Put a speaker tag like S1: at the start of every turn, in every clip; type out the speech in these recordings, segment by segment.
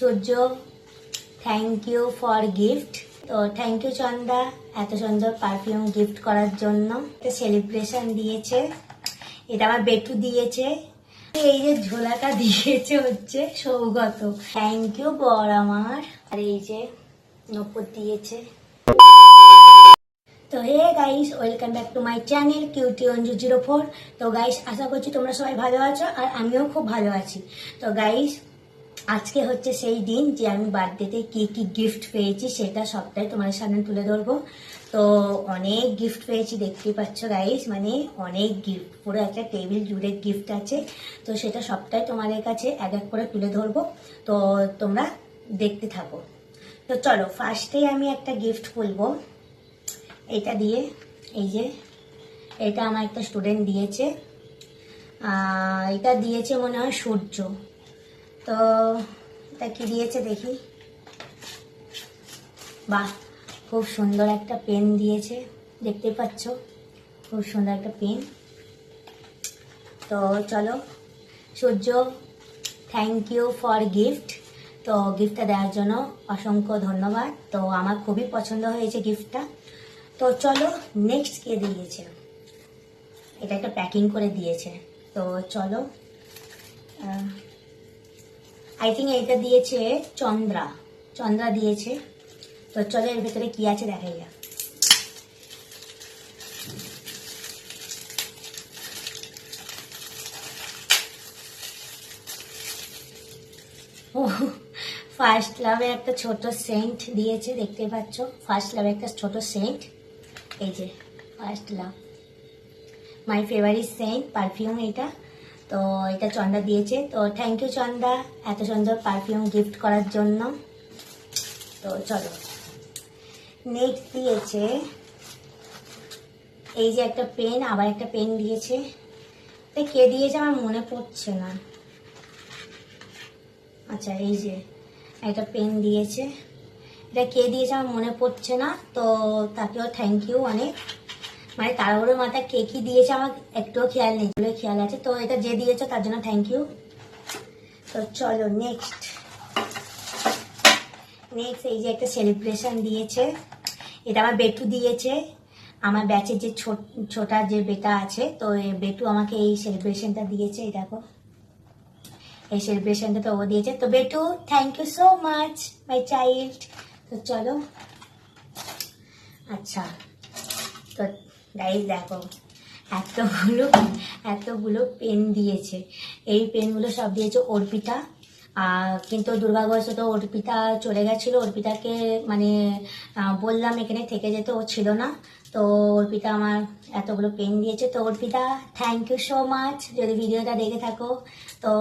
S1: Surya, thank you for gift. তো thank you Chanda, এত সুন্দর পারফিউম গিফট করার জন্য। একটা সেলিব্রেশন দিয়েছে, এটা আমার বেটু দিয়েছে। এই যে ঝোলাটা দিয়েছে হচ্ছে সৌগত, থ্যাংক ইউ বর আমার। আর এই যে নপুর দিয়েছে। তো hey guys, welcome back to my channel cutie Anju 04। তো গাইস, আশা করছি তোমরা সবাই ভালো আছো আর আমিও খুব ভালো আছি। তো গাইস, আজকে হচ্ছে সেই দিন যে আমি বার্থডেতে কি কি গিফট পেয়েছি সেটা সবটাই তোমাদের সামনে তুলে ধরবো। তো অনেক গিফট পেয়েছি, দেখতেই পাচ্ছ গাইস, মানে অনেক গিফট, পুরো একটা টেবিল জুড়ে গিফট আছে। তো সেটা সবটাই তোমাদের কাছে এক এক করে তুলে ধরবো, তো তোমরা দেখতে থাকো। তো চলো, ফার্স্টেই আমি একটা গিফট খুলবো এটা দিয়ে। এই যে এটা আমার একটা স্টুডেন্ট দিয়েছে, এটা দিয়েছে মনে হয় সূর্য। তো এটা কি দিয়েছে দেখি। বাহ, খুব সুন্দর একটা পেন দিয়েছে, দেখতে পাচ্ছ, খুব সুন্দর একটা পেন। তো চলো, সূর্য থ্যাংক ইউ ফর গিফট। তো গিফটটা দেওয়ার জন্য অসংখ্য ধন্যবাদ। তো আমার খুবই পছন্দ হয়েছে গিফটটা। তো চলো, নেক্সট কে দিয়েছে, এটা একটা প্যাকিং করে দিয়েছে। তো চলো, আই থিঙ্ক এটা দিয়েছে চন্দ্রা দিয়েছে। তো চলো, এর ভেতরে কি আছে দেখাই যাক। ও, ফার্স্ট লাভে একটা ছোট সেন্ট দিয়েছে, দেখতে পাচ্ছ, ফার্স্ট লাভে একটা ছোট সেন্ট। এই যে first love, my favourite scent perfume এটা। তো এটা চন্দা দিয়েছে। তো থ্যাংক ইউ চন্দা, এত সুন্দর পারফিউম গিফট করার জন্য। তো চলো, নেক্সট দিয়েছে এই যে একটা পেন, আবার একটা পেন দিয়েছে। এটা কে দিয়েছে আমার মনে পড়ছে না। আচ্ছা, এই যে একটা পেন দিয়েছে, এটা কে দিয়েছে আমার মনে পড়ছে না। তো তাকেও থ্যাংক ইউ অনেক, মানে তাড়াহুড়োর মাথায় কে কি দিয়েছে আমার একটুও খেয়াল নেই, খেয়াল আছে। তো এটা যে দিয়েছে তার জন্য থ্যাংক ইউ। তো চলো, নেক্সট এই যে একটা সেলিব্রেশন দিয়েছে, এটা আমার বেটু দিয়েছে। আমার ব্যাচের যে ছোটা যে বেটা আছে, তো এই বেটু আমাকে এই সেলিব্রেশনটা দিয়েছে। এই দেখো, এই সেলিব্রেশনটা তো ও দিয়েছে। তো বেটু, thank you so much my child. তো চলো, আচ্ছা, তো গাইস দেখো, এতগুলো পেন দিয়েছে। এই পেনগুলো সব দিয়েছে অর্পিতা। কিন্তু দুর্ভাগ্যবশত অর্পিতা চলে গেছিল। অর্পিতাকে মানে বললাম এখানে থেকে যেতে, ও ছিল না। তো অর্পিতা আমার এতগুলো পেন দিয়েছে। তো Arpita, thank you so much, যদি ভিডিওটা দেখে থাকো তো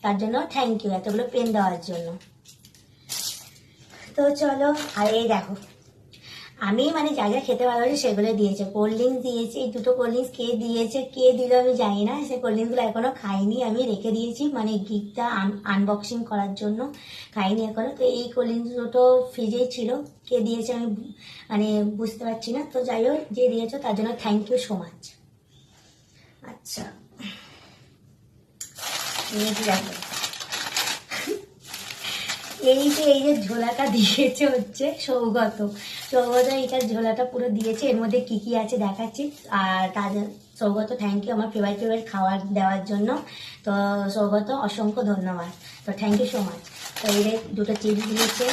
S1: তার জন্য থ্যাংক ইউ, এতগুলো পেন দেওয়ার জন্য। তো চলো, আর এই দেখো, আমি মানে যা যা খেতে ভালোবাসি সেগুলো দিয়েছে। কোল্ড ড্রিঙ্কস দিয়েছে, এই দুটো কোল্ড ড্রিঙ্কস কে দিয়েছে, কে দিল আমি জানি না। সেই কোল্ড ড্রিঙ্কসগুলো এখনো খাইনি, আমি রেখে দিয়েছি, মানে গিফটটা আনবক্সিং করার জন্য খাইনি এখনো। তো এই কোল্ড ড্রিঙ্কস দুটো ফ্রিজেই ছিল, কে দিয়েছে আমি মানে বুঝতে পারছি না। তো যাই হোক, যে দিয়েছো তার জন্য থ্যাংক ইউ সো মাচ। আচ্ছা, দেখো, এই যে ঝোলাটা দিয়েছে হচ্ছে সৌগত। এইটার ঝোলাটা পুরো দিয়েছে, এর মধ্যে কি কি আছে দেখাচ্ছি। আর তাদের সৌগত থ্যাংক ইউ আমার ফেভারিট খাবার দেওয়ার জন্য। তো সৌগত অসংখ্য ধন্যবাদ। তো থ্যাংক ইউ সো মাচ। তো এই দুটো চিপস দিয়েছে,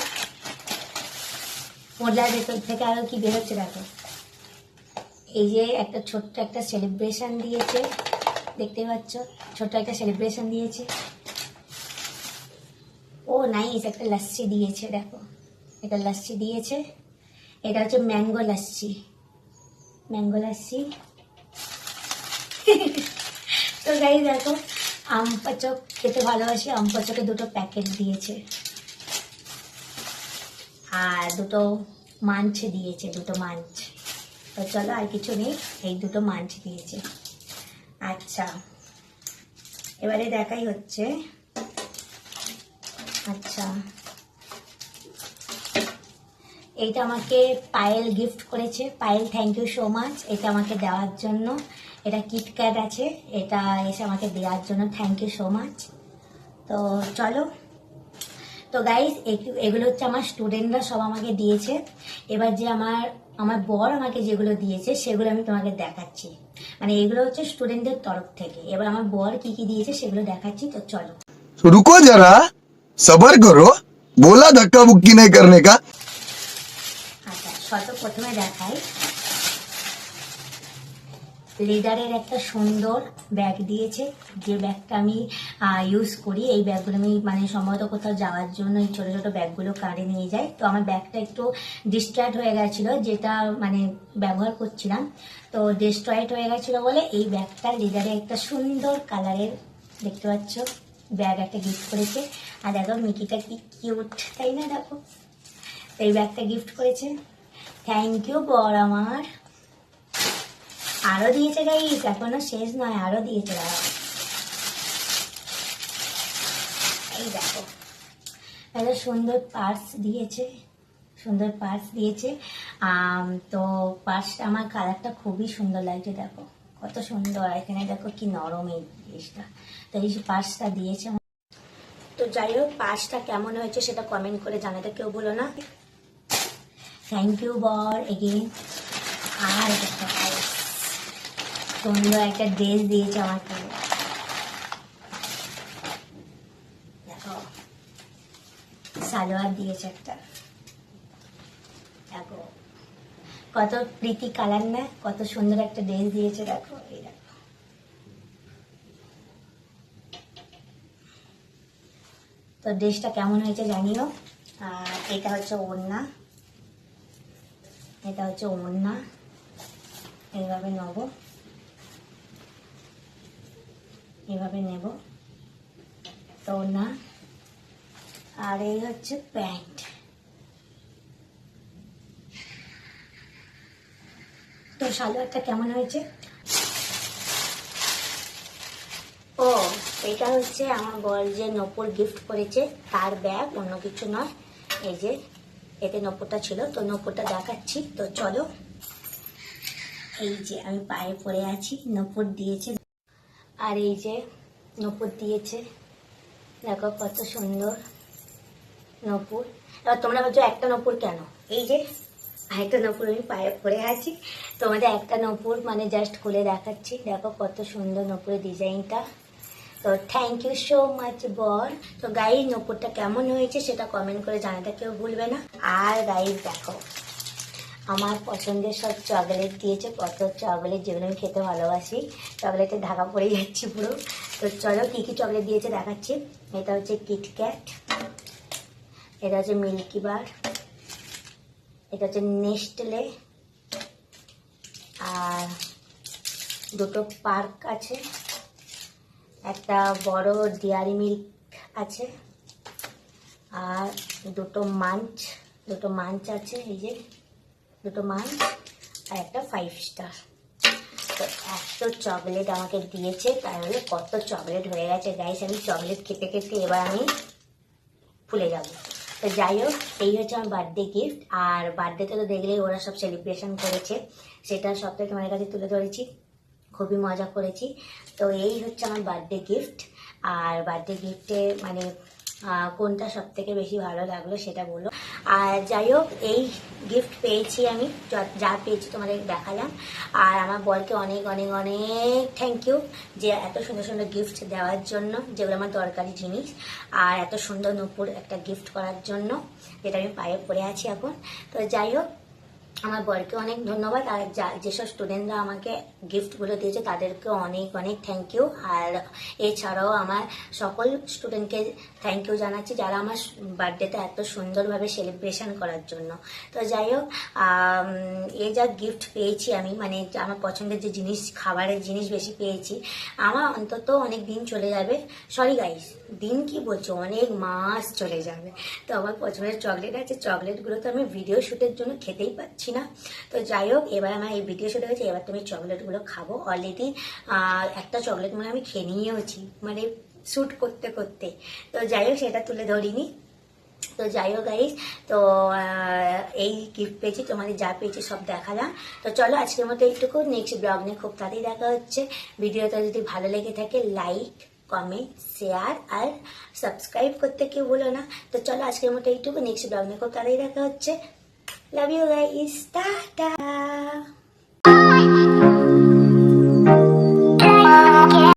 S1: মোডলার ভেতর থেকে আরো কি বেরোচ্ছে দেখো। এই যে একটা ছোট্ট একটা সেলিব্রেশন দিয়েছে, দেখতে পাচ্ছ, ছোট্ট একটা সেলিব্রেশন দিয়েছে। ও নাইস, একটা লস্যি দিয়েছে, দেখো, এটা লস্যি দিয়েছে। এটা হচ্ছে ম্যাঙ্গো লস্যি। তো গাই দেখো, আম পাচক খেতে ভালোবাসি, আম পাচকে দুটো প্যাকেট দিয়েছে। আর দুটো মাঞ্চ দিয়েছে, দুটো মাঞ্চ। তো চলো, আর কিছু নেই, এই দুটো মাঞ্চ দিয়েছে। আচ্ছা, এবারে দেখাই হচ্ছে। আচ্ছা, এইটা আমাকে পায়েল গিফট করেছে। Payel, thank you so much এটা আমাকে দেওয়ার জন্য। এটা কিটক্যাট আছে, এটা এসে আমাকে দেওয়ার জন্য থ্যাংক ইউ সো মাচ। তো চলো, তো গাইস এগুলো হচ্ছে আমার স্টুডেন্টরা সব আমাকে দিয়েছে। এবার যে আমার বর আমাকে যেগুলো দিয়েছে সেগুলো আমি তোমাকে দেখাচ্ছি। মানে এগুলো হচ্ছে স্টুডেন্টদের তরফ থেকে। এবার আমার বর কি কি দিয়েছে সেগুলো দেখাচ্ছি, তো চলো।
S2: रुको जरा सबर करो बोला धक्का बुक्की नहीं करने का।
S1: আচ্ছা সর্বপ্রথমে দেখাই, লিডারের একটা সুন্দর ব্যাগ দিয়েছে, যে ব্যাগটা আমি ইউজ করি। এই ব্যাগগুলো আমি মানে সম্ভবত কোথাও যাওয়ার জন্য এই ছোট ছোট ব্যাগগুলো কাঁধে নিয়ে যাই। তো আমার ব্যাগটা একটু ডিস্ট্র্যাক্ট হয়ে গেছিলো, যেটা মানে ব্যবহার করছিলাম, তো ডিস্ট্রয়েড হয়ে গেছিলো বলে এই ব্যাগটা লিডারে একটা সুন্দর কালারের, দেখতে পাচ্ছ, ব্যাগ একটা গিফট করেছে। আর দেখো মিকিটা কি কিউট, তাই না? দেখো এই ব্যাগটা গিফট করেছে। থ্যাংক ইউ বর আমার। আরো দিয়েছে গাইস, এখনো শেষ নয়, আরো দিয়েছে। এই দেখো একটা সুন্দর পার্স দিয়েছে, সুন্দর পার্স দিয়েছে। তো পার্সটা আমার কালারটা খুবই সুন্দর লাগছে, দেখো কত সুন্দর। এখানে দেখো কি নরম এই জিনিসটা। তো এই পার্সটা দিয়েছে। তো যাই হোক, পার্সটা কেমন হয়েছে সেটা কমেন্ট করে জানাতে কেউ বলো না। থ্যাংক ইউ বর এগেইন। আর দেখো সুন্দর একটা ড্রেস দিয়েছে আমাকে, দেখো সালোয়ার দিয়েছে একটা, দেখো কত প্রীতি কালার না, কত সুন্দর একটা ড্রেস দিয়েছে। দেখো এই দেখো, তো ড্রেসটা কেমন হয়েছে জানিও। আর এটা হচ্ছে ওড়না, এটা হচ্ছে ওড়না, এইভাবে নেব, এভাবে নেব তো না। আর এই হচ্ছে প্যান্ট। তো সালোয়ারটা কেমন হয়েছে? ও এটা হচ্ছে আমার বর যে নূপুর গিফট করেছে তার ব্যাগ, অন্য কিছু নয়। এই যে এতে নূপুরটা ছিল, তো নূপুরটা দেখাচ্ছি, তো চলো। এই যে আমি পায়ে পড়ে আছি, নূপুর দিয়েছে। আর এই যে নূপুর দিয়েছে, দেখো কত সুন্দর নূপুর। এবার তোমরা বলছো একটা নূপুর কেন, এই যে আরেকটা নূপুর আমি পায়ে পড়ে আছি, তোমাদের একটা নূপুর মানে জাস্ট খুলে দেখাচ্ছি। দেখো কত সুন্দর নূপুরের ডিজাইনটা। তো থ্যাংক ইউ সো মাচ বর। তো গাইস নূপুরটা কেমন হয়েছে সেটা কমেন্ট করে জানাতে কেউ ভুলবে না। আর গাইস দেখো আমার পছন্দের সব চকলেট দিয়েছে, কত চকলেট যেগুলো আমি খেতে ভালোবাসি। চকলেটের ঢাকা পড়ে যাচ্ছি পুরো। তো চলো কি কি চকলেট দিয়েছে দেখাচ্ছি। এটা হচ্ছে কিটক্যাট, এটা হচ্ছে মিল্কি বার, এটা হচ্ছে নেস্টলে, আর দুটো পার্ক আছে, একটা বড় ডেয়ারি মিল্ক আছে, আর দুটো মাঞ্চ আছে, এই যে দুটো মাঞ্চ, আর একটা 5 স্টার। তো এত চকলেট আমাকে দিয়েছে, তাহলে কত চকলেট হয়ে গেছে গাইস। আমি চকলেট খেতে খেতে এবার আমি ফুলে যাব। তো যাই হোক, এই হচ্ছে আমার বার্থডে গিফট। আর বার্থডেতে তো দেখলেই ওরা সব সেলিব্রেশন করেছে, সেটা সবটাই তোমাদের কাছে তুলে ধরেছি, খুবই মজা করেছি। তো এই হচ্ছে আমার বার্থডে গিফট। আর বার্থডে গিফটে মানে কোনটা সব থেকে বেশি ভালো লাগলো সেটা বলো। আর যাই হোক, এই গিফট পেয়েছি আমি, যা পেয়েছি তোমাদের দেখালাম। আর আমার বরকে অনেক অনেক অনেক থ্যাংক ইউ, যে এত সুন্দর সুন্দর গিফট দেওয়ার জন্য, যেগুলো আমার দরকারি জিনিস। আর এত সুন্দর নূপুর একটা গিফট করার জন্য, যেটা আমি পায়ে পড়ে আছি এখন। তো যাই হোক, আমার বরকে অনেক ধন্যবাদ। আর যেসব স্টুডেন্টরা আমাকে গিফটগুলো দিয়েছে তাদেরকে অনেক অনেক থ্যাংক ইউ। আর এছাড়াও আমার সকল স্টুডেন্টকে থ্যাংক ইউ জানাচ্ছি, যারা আমার বার্থডেতে এত সুন্দরভাবে সেলিব্রেশন করার জন্য। তো যাই হোক, এই যা গিফট পেয়েছি আমি, মানে আমার পছন্দের যে জিনিস, খাবারের জিনিস বেশি পেয়েছি, আমার অন্তত অনেক দিন চলে যাবে। সরি গাইস, দিন কি বলছো, অনেক মাস চলে যাবে। তো আমার পছন্দের চকলেট আছে, চকলেটগুলো তো আমি ভিডিও শ্যুটের জন্য খেতেই পাচ্ছি না। তো যাই হোক, এবার আমার এই ভিডিও শ্যুট হয়েছে, এবার তুমি চকলেটগুলো খাবো। অলরেডি একটা চকলেট মানে আমি খেয়ে নিয়েওছি, মানে শ্যুট করতে করতে। তো যাই হোক, সেটা তুলে ধরিনি। তো যাই হোক গাইস, তো এই গিফট পেয়েছি, তোমাদের যা পেয়েছি সব দেখালাম। তো চলো আজকের মতো এইটুকু, নেক্সট ব্লগ নিয়ে খুব তাড়াতাড়ি দেখা হচ্ছে। ভিডিওটা যদি ভালো লেগে থাকে লাইক, কমেন্ট, শেয়ার আর সাবস্ক্রাইব করতে কেউ ভুলো না। তো চলো আজকের মতো এইটুকু, নেক্সট ব্লগ নিয়ে খুব তাড়াতাড়ি দেখা হচ্ছে। Love you guys, tata.